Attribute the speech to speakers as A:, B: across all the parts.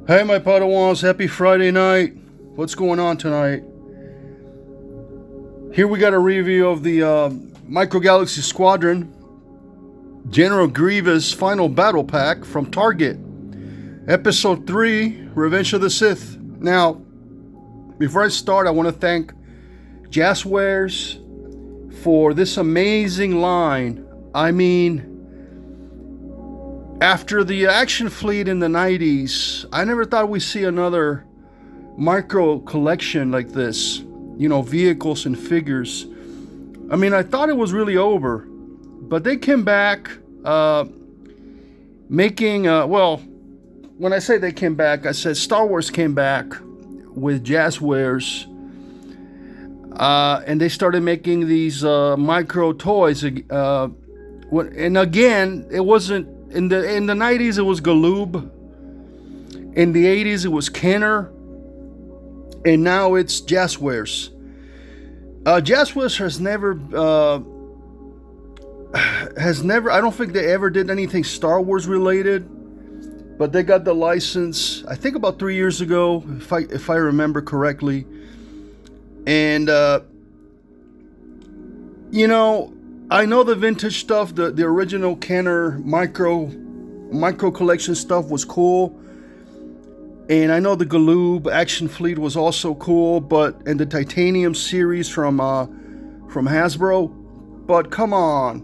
A: Hey, my Padawans, happy Friday night. What's going on tonight? Here we got a review of the Micro Galaxy Squadron General Grievous Final Battle Pack from Target. Episode 3, Revenge of the Sith. Now, before I start, I want to thank Jazzwares for this amazing line. I mean, after the action fleet in the 90s, I never thought we'd see another micro collection like this. You know, vehicles and figures. I mean, I thought it was really over. But they came back making, when I say they came back, I said Star Wars came back with Jazzwares. And they started making these micro toys. And again, it wasn't, in the 90s it was Galoob. In the 80s it was Kenner. And now it's Jazzwares. Jazzwares has never, I don't think they ever did anything Star Wars related. But they got the license, I think about 3 years ago, if I remember correctly. And you know, I know the vintage stuff, the original Kenner micro collection stuff was cool. And I know the Galoob Action Fleet was also cool, and the Titanium series from Hasbro. But come on,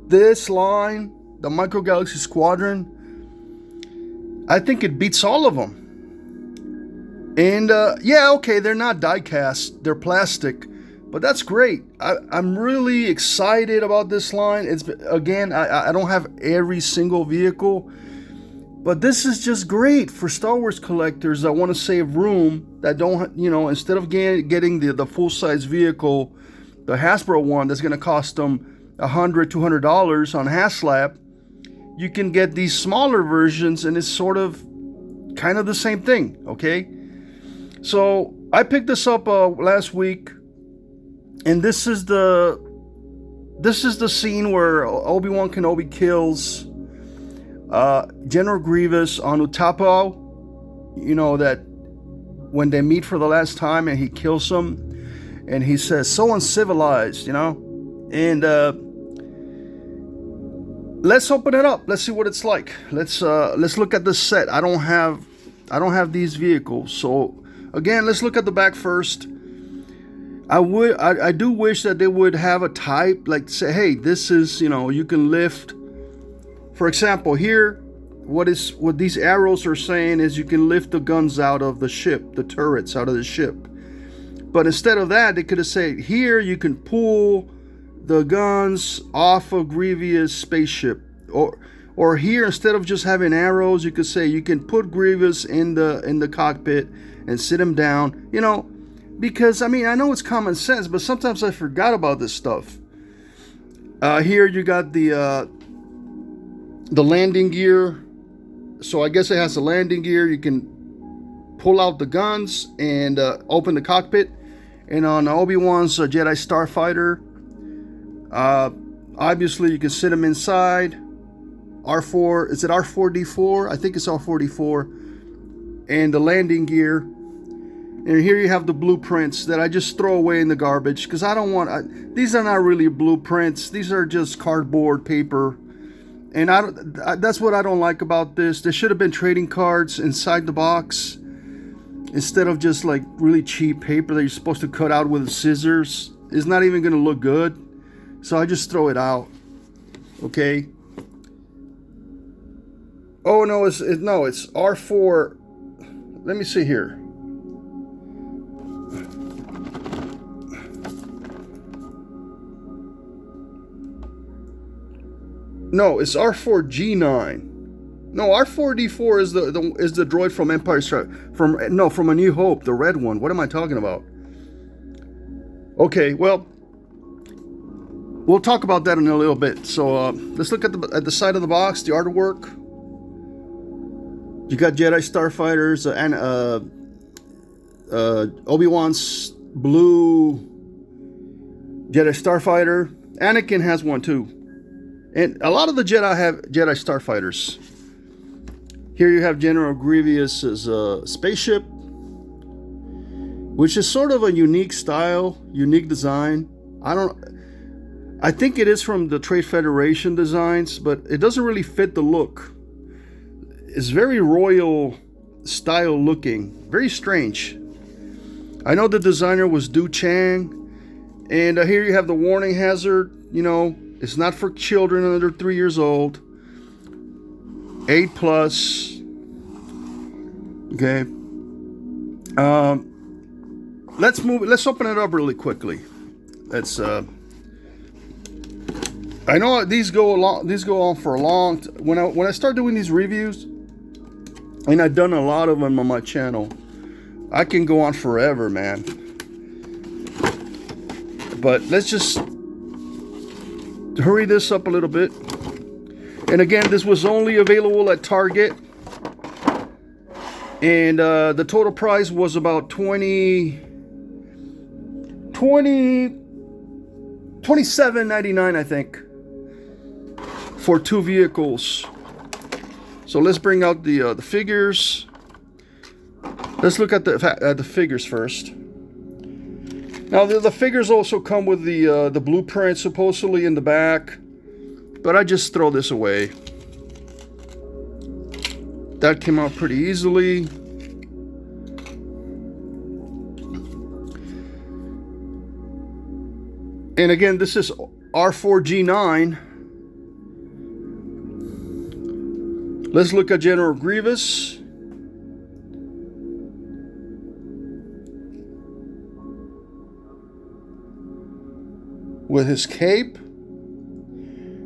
A: this line, the Micro Galaxy Squadron, I think it beats all of them. And yeah, okay, they're not die cast, they're plastic. But that's great. I'm really excited about this line. It's, again, I don't have every single vehicle, but this is just great for Star Wars collectors that want to save room, that don't, you know, instead of getting the full-size vehicle, the Hasbro one that's going to cost them $100, $200 on HasLab, you can get these smaller versions, and it's sort of kind of the same thing, okay? So I picked this up last week. And this is the scene where Obi-Wan Kenobi kills General Grievous on Utapau. You know, that when they meet for the last time and he kills him, and he says, "So uncivilized," you know. And let's open it up. Let's see what it's like. Let's look at the set. I don't have these vehicles, so again, let's look at the back first. I do wish that they would have a type, like say, hey, this is, you know, you can lift. For example, here, what these arrows are saying is you can lift the guns out of the ship, the turrets out of the ship. But instead of that, they could have said, here you can pull the guns off of Grievous' spaceship. Or here, instead of just having arrows, you could say you can put Grievous in the cockpit and sit him down, you know. Because, I mean, I know it's common sense, but sometimes I forgot about this stuff. Here you got the landing gear. So I guess it has a landing gear. You can pull out the guns and open the cockpit. And on Obi-Wan's Jedi Starfighter, obviously you can sit him inside. R4, is it R4D4? I think it's R4D4. And the landing gear. And here you have the blueprints that I just throw away in the garbage because I don't want. These are not really blueprints. These are just cardboard paper, and that's what I don't like about this. There should have been trading cards inside the box instead of just like really cheap paper that you're supposed to cut out with scissors. It's not even going to look good, so I just throw it out. Okay. Oh no, it's R4. Let me see here. No, it's R4G9. No, R4D4 is the droid from Empire Strikes from A New Hope, the red one. What am I talking about? Okay, well, we'll talk about that in a little bit. So let's look at the side of the box, the artwork. You got Jedi Starfighters and Obi-Wan's blue Jedi Starfighter. Anakin has one too. And a lot of the Jedi have Jedi Starfighters. Here you have General Grievous's spaceship, which is sort of a unique style, unique design. I think it is from the Trade Federation designs, but it doesn't really fit the look. It's very royal style looking, very strange. I know the designer was Du Chang, and here you have the warning hazard. You know, it's not for children under 3 years old. 8+. Okay. Let's open it up really quickly. Let's. I know these go on for a long. When I start doing these reviews, and I've done a lot of them on my channel, I can go on forever, man. But let's just hurry this up a little bit. And again, this was only available at Target. And the total price was about $27.99, I think, for 2 vehicles. So let's bring out the figures. Let's look at the figures first. Now the figures also come with the blueprint supposedly in the back, but I just throw this away. That came out pretty easily. And again, this is R4G9. Let's look at General Grievous. With his cape.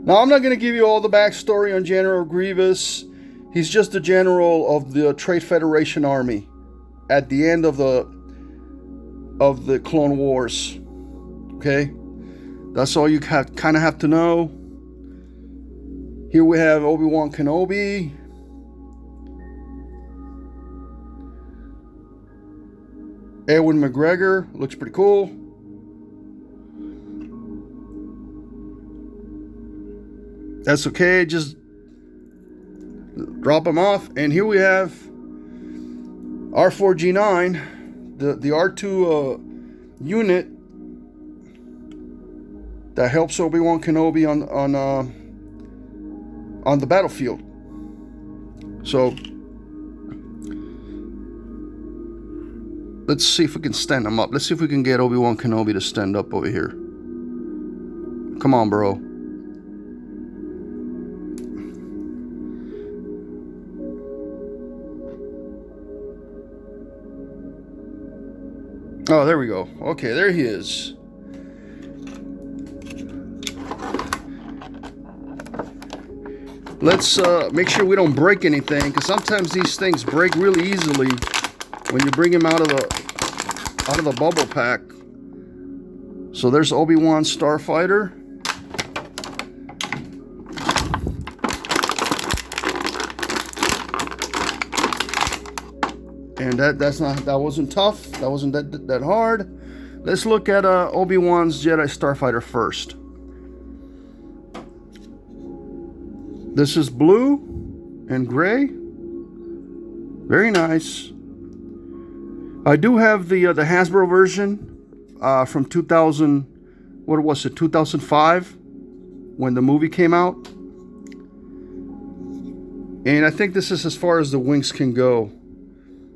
A: Now, I'm not going to give you all the backstory on General Grievous. He's just the general of the Trade Federation Army at the end of the Clone Wars. Okay? That's all you kind of have to know. Here we have Obi-Wan Kenobi. Ewan McGregor. Looks pretty cool. That's okay. Just drop them off. And here we have R4G9. The R2 unit that helps Obi-Wan Kenobi on the battlefield. So let's see if we can stand him up. Let's see if we can get Obi-Wan Kenobi to stand up over here. Come on, bro. Oh, there we go. Okay, there he is. Let's make sure we don't break anything, because sometimes these things break really easily when you bring them out of the bubble pack. So there's Obi-Wan Starfighter. And that wasn't tough. That wasn't that hard. Let's look at Obi-Wan's Jedi Starfighter first. This is blue and gray. Very nice. I do have the Hasbro version from 2000. What was it? 2005, when the movie came out. And I think this is as far as the wings can go.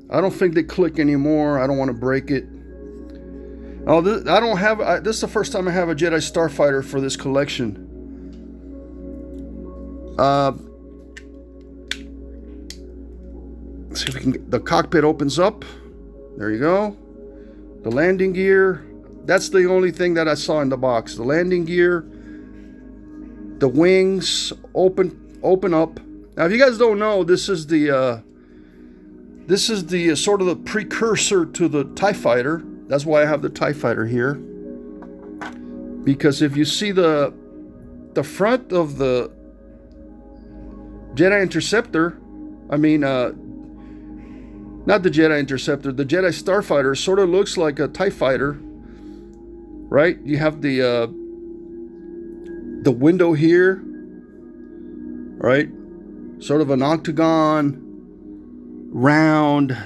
A: I don't think they click anymore. I don't want to break it. Oh, this is the first time I have a Jedi Starfighter for this collection. Let's see if we can get the cockpit opens up. There you go. The landing gear. That's the only thing that I saw in the box. The landing gear. The wings open up. Now, if you guys don't know, this is the sort of the precursor to the TIE Fighter. That's why I have the TIE Fighter here. Because if you see the front of the Jedi Interceptor, I mean, not the Jedi Interceptor, the Jedi Starfighter sort of looks like a TIE Fighter, right? You have the window here, right? Sort of an octagon. round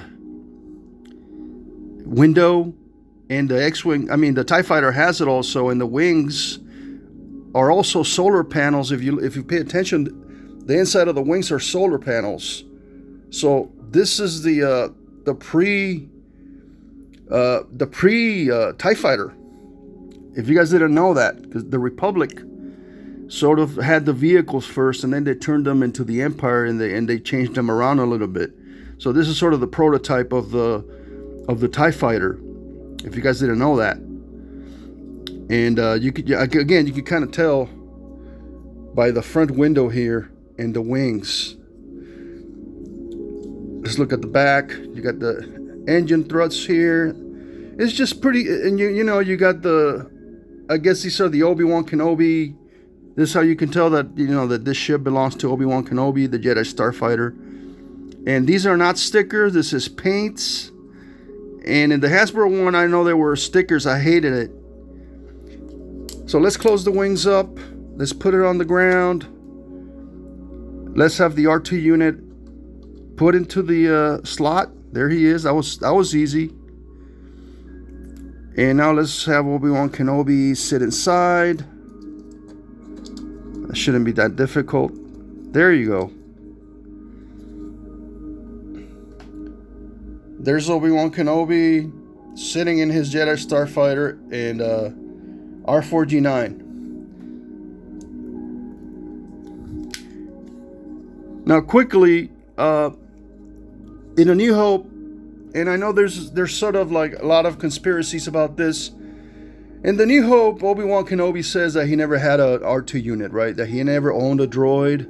A: window. And the X-Wing, I mean, the TIE Fighter has it also, and the wings are also solar panels. If you pay attention, the inside of the wings are solar panels. So this is the pre TIE Fighter. If you guys didn't know that, because the Republic sort of had the vehicles first, and then they turned them into the Empire, and they changed them around a little bit. So this is sort of the prototype of the TIE Fighter. If you guys didn't know that. And you could kind of tell by the front window here and the wings. Let's look at the back. You got the engine thrusts here. It's just pretty, and you got I guess these are the Obi-Wan Kenobi. This is how you can tell that, that this ship belongs to Obi-Wan Kenobi, the Jedi Starfighter. And these are not stickers, this is paints. And in the Hasbro one, I know there were stickers. I hated it. So let's close the wings up. Let's put it on the ground. Let's have the R2 unit put into the slot. There he is. That was easy. And now let's have Obi-Wan Kenobi sit inside. That shouldn't be that difficult. There you go. There's Obi-Wan Kenobi sitting in his Jedi Starfighter and R4G9. Now quickly, in A New Hope, and I know there's sort of like a lot of conspiracies about this. In The New Hope, Obi-Wan Kenobi says that he never had a R2 unit, right? That he never owned a droid.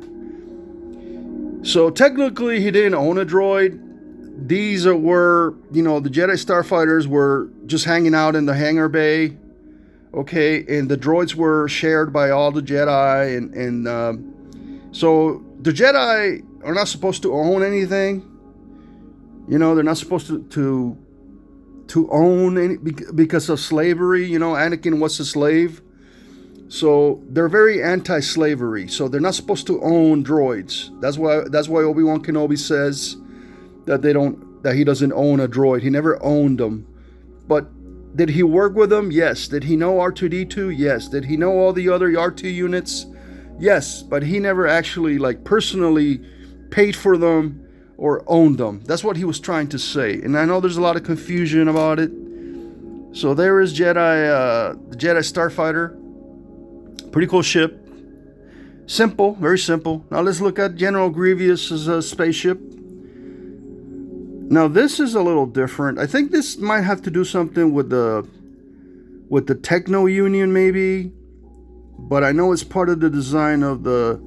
A: So technically he didn't own a droid. These were, the Jedi Starfighters were just hanging out in the hangar bay, okay, and the droids were shared by all the Jedi, and so the Jedi are not supposed to own anything. They're not supposed to own any because of slavery. Anakin was a slave, so they're very anti-slavery. So they're not supposed to own droids. That's why Obi-Wan Kenobi says that he doesn't own a droid. He never owned them. But did he work with them? Yes. Did he know R2-D2? Yes. Did he know all the other R2 units? Yes. But he never actually personally paid for them or owned them. That's what he was trying to say. And I know there's a lot of confusion about it. So there is the Jedi Starfighter. Pretty cool ship. Simple, very simple. Now let's look at General Grievous's spaceship. Now this is a little different. I think this might have to do something with the Techno Union maybe, but I know it's part of the design of the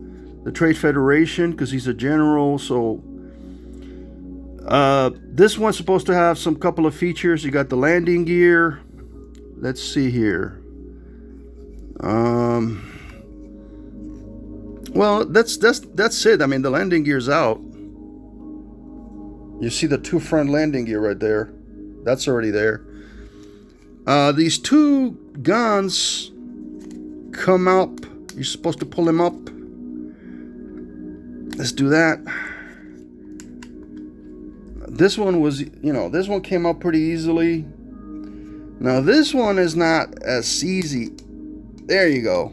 A: Trade Federation because he's a general. So this one's supposed to have some couple of features. You got the landing gear. Let's see here. Well, that's it. I mean, the landing gear's out. You see the two front landing gear right there. That's already there. These two guns come up. You're supposed to pull them up. Let's do that. This one was, this one came up pretty easily. Now this one is not as easy. There you go.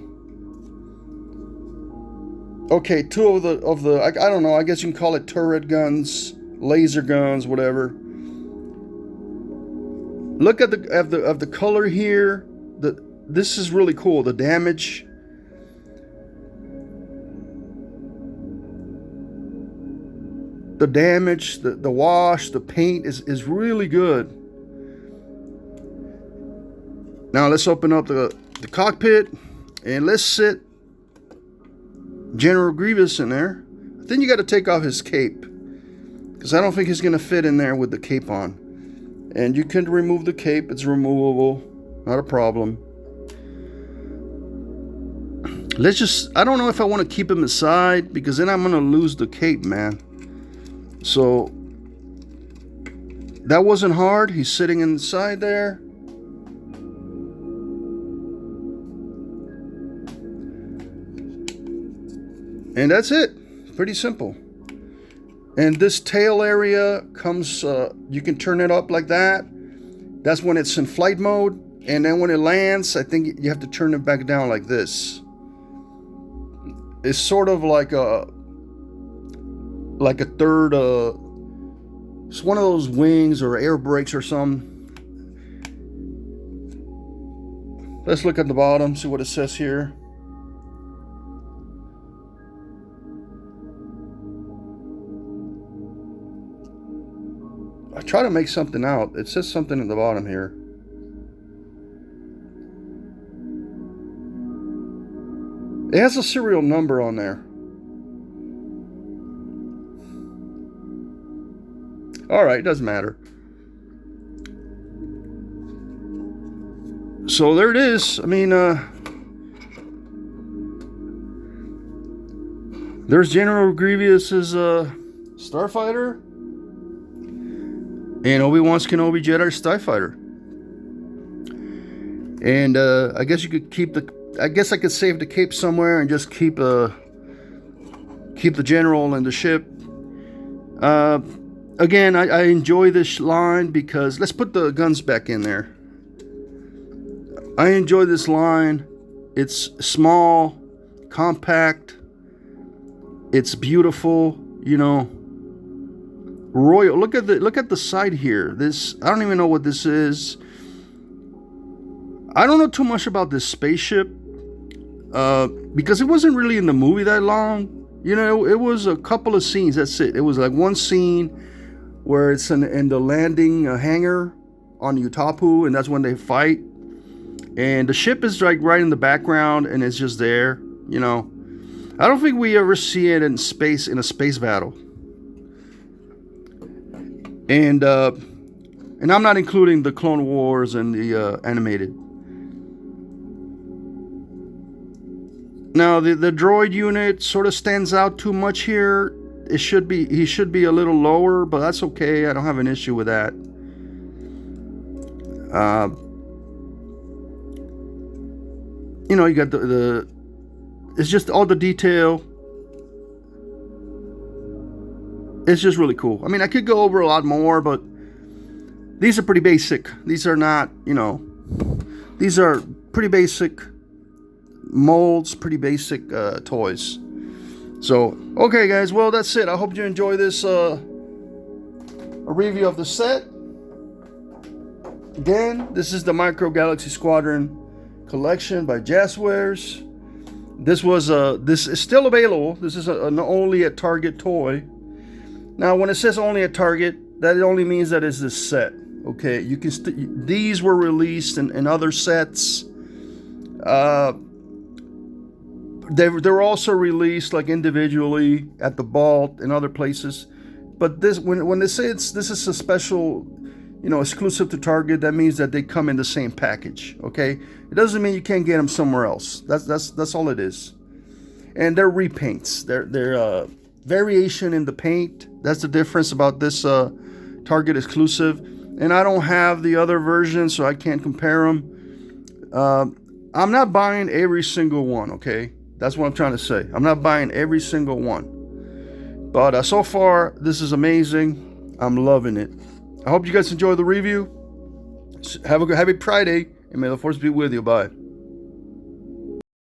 A: Okay, two of the I don't know, I guess you can call it turret guns, laser guns, whatever. Look at the color here. This is really cool. The damage. The wash, the paint is really good. Now let's open up the cockpit and let's sit General Grievous in there. I think you got to take off his cape because I don't think he's going to fit in there with the cape on. And you can remove the cape. It's removable. Not a problem. I don't know if I want to keep him aside because then I'm going to lose the cape, man. So that wasn't hard. He's sitting inside there. And that's it. Pretty simple. And this tail area comes, you can turn it up like that. That's when it's in flight mode. And then when it lands, I think you have to turn it back down like this. It's sort of like a third, it's one of those wings or air brakes or something. Let's look at the bottom, see what it says here. I try to make something out. It says something at the bottom here. It has a serial number on there. Alright, doesn't matter. So there it is. I mean, there's General Grievous's Starfighter. And Obi-Wan's Kenobi Jedi Starfighter. And I guess you could keep the... I guess I could save the cape somewhere and just keep the general and the ship. Again, I enjoy this line because... Let's put the guns back in there. I enjoy this line. It's small, compact. It's beautiful, you know. Royal. Look at the side here. This, I don't even know what this is. I don't know too much about this spaceship because it wasn't really in the movie that long. You know, it was a couple of scenes. That's it. It was like one scene where it's in the landing hangar on Utapu, and that's when they fight. And the ship is like right in the background, and it's just there. You know, I don't think we ever see it in space in a space battle. And I'm not including the Clone Wars and the animated. Now the droid unit sort of stands out too much here. He should be a little lower, but that's okay. I don't have an issue with that. You know, you got the it's just all the detail. It's just really cool. I mean, I could go over a lot more, but these are pretty basic. These are not, you know, these are pretty basic molds, pretty basic toys. So, okay, guys. Well, that's it. I hope you enjoy this a review of the set. Again, this is the Micro Galaxy Squadron collection by Jazzwares. This is still available. This is an only at Target toy. Now, when it says only at Target, that only means that it's this set. Okay, you can these were released in other sets. They were also released like individually at the Vault and other places. But this, when they say this is a special, you know, exclusive to Target, that means that they come in the same package. Okay, it doesn't mean you can't get them somewhere else. That's all it is. And they're repaints. They're variation in the paint. That's the difference about this Target exclusive. And I don't have the other version, so I can't compare them. I'm not buying every single one, okay? That's what I'm trying to say. I'm not buying every single one. But so far, this is amazing. I'm loving it. I hope you guys enjoy the review. Have a happy Friday, and may the Force be with you. Bye.